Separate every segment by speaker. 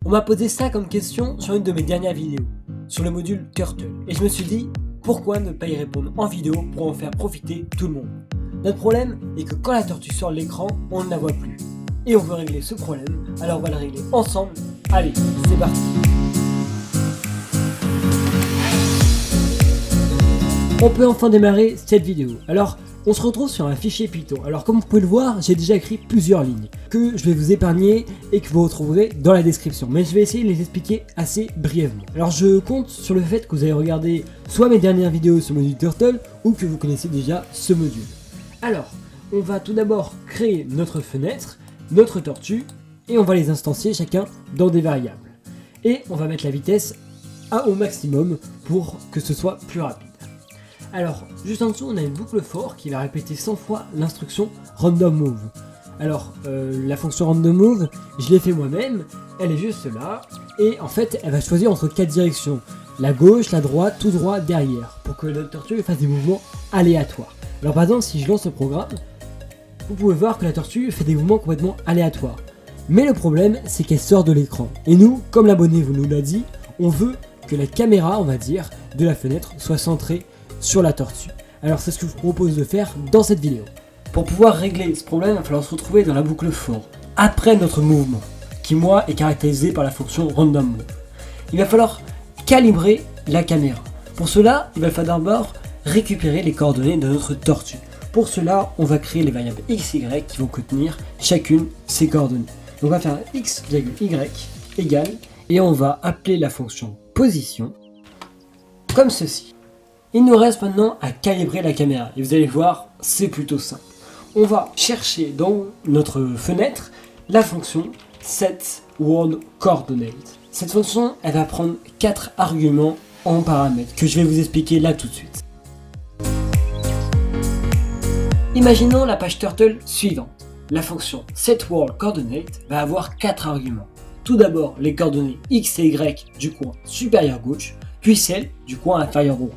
Speaker 1: On m'a posé ça comme question sur une de mes dernières vidéos, sur le module Turtle. Et je me suis dit, pourquoi ne pas y répondre en vidéo pour en faire profiter tout le monde? Notre problème est que quand la tortue sort de l'écran, on ne la voit plus. Et on veut régler ce problème, alors on va le régler ensemble. Allez, c'est parti. On peut enfin démarrer cette vidéo. Alors, on se retrouve sur un fichier Python. Alors comme vous pouvez le voir, j'ai déjà écrit plusieurs lignes que je vais vous épargner et que vous retrouverez dans la description. Mais je vais essayer de les expliquer assez brièvement. Alors je compte sur le fait que vous avez regardé soit mes dernières vidéos sur le module Turtle ou que vous connaissez déjà ce module. Alors, on va tout d'abord créer notre fenêtre, notre tortue, et on va les instancier chacun dans des variables. Et on va mettre la vitesse au maximum pour que ce soit plus rapide. Alors, juste en dessous, on a une boucle for qui va répéter 100 fois l'instruction random move. Alors, la fonction random move, je l'ai fait moi-même, elle est juste là, et en fait, elle va choisir entre 4 directions. La gauche, la droite, tout droit, derrière, pour que notre tortue fasse des mouvements aléatoires. Alors par exemple, si je lance le programme, vous pouvez voir que la tortue fait des mouvements complètement aléatoires. Mais le problème, c'est qu'elle sort de l'écran. Et nous, comme l'abonné vous nous l'a dit, on veut que la caméra, on va dire, de la fenêtre soit centrée sur la tortue. Alors c'est ce que je vous propose de faire dans cette vidéo. Pour pouvoir régler ce problème, il va falloir se retrouver dans la boucle for, après notre mouvement, qui moi est caractérisé par la fonction random move. Il va falloir calibrer la caméra. Pour cela, il va falloir d'abord récupérer les coordonnées de notre tortue. Pour cela, on va créer les variables x, y qui vont contenir chacune ces coordonnées. Donc on va faire x, y égale, et on va appeler la fonction position comme ceci. Il nous reste maintenant à calibrer la caméra. Et vous allez voir, c'est plutôt simple. On va chercher dans notre fenêtre la fonction setWorldCoordinate. Cette fonction, elle va prendre 4 arguments en paramètres que je vais vous expliquer là tout de suite. Imaginons la page Turtle suivante. La fonction setWorldCoordinate va avoir 4 arguments. Tout d'abord, les coordonnées x et y du coin supérieur gauche, puis celles du coin inférieur droit.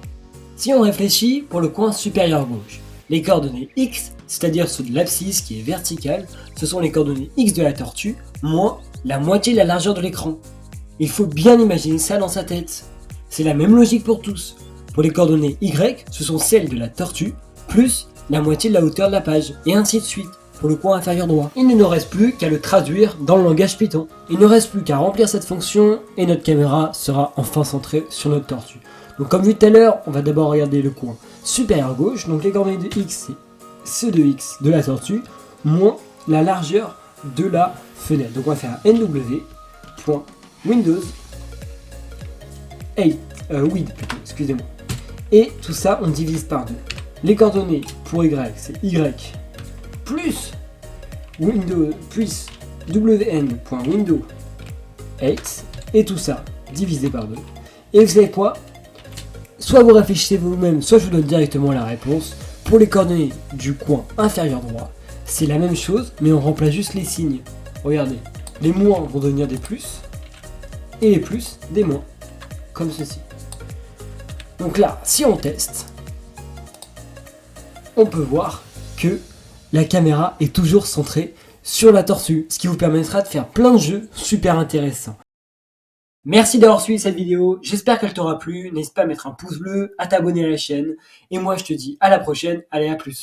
Speaker 1: Si on réfléchit pour le coin supérieur gauche, les coordonnées x, c'est-à-dire ceux de l'abscisse qui est verticale, ce sont les coordonnées x de la tortue, moins la moitié de la largeur de l'écran. Il faut bien imaginer ça dans sa tête. C'est la même logique pour tous. Pour les coordonnées y, ce sont celles de la tortue, plus la moitié de la hauteur de la page, et ainsi de suite, pour le coin inférieur droit. Il ne nous reste plus qu'à le traduire dans le langage Python. Il ne reste plus qu'à remplir cette fonction, et notre caméra sera enfin centrée sur notre tortue. Donc comme vu tout à l'heure, on va d'abord regarder le coin supérieur gauche, donc les coordonnées de x, c'est ceux de x de la tortue, moins la largeur de la fenêtre. Donc on va faire nw.windows.width, excusez-moi. Et tout ça, on divise par 2. Les coordonnées pour y, c'est y plus windows plus wn.window8, et tout ça divisé par 2. Et vous savez quoi? Soit vous réfléchissez vous-même, soit je vous donne directement la réponse. Pour les coordonnées du coin inférieur droit, c'est la même chose, mais on remplace juste les signes. Regardez, les moins vont devenir des plus, et les plus des moins, comme ceci. Donc là, si on teste, on peut voir que la caméra est toujours centrée sur la tortue, ce qui vous permettra de faire plein de jeux super intéressants. Merci d'avoir suivi cette vidéo, j'espère qu'elle t'aura plu, n'hésite pas à mettre un pouce bleu, à t'abonner à la chaîne, et moi je te dis à la prochaine, allez à plus.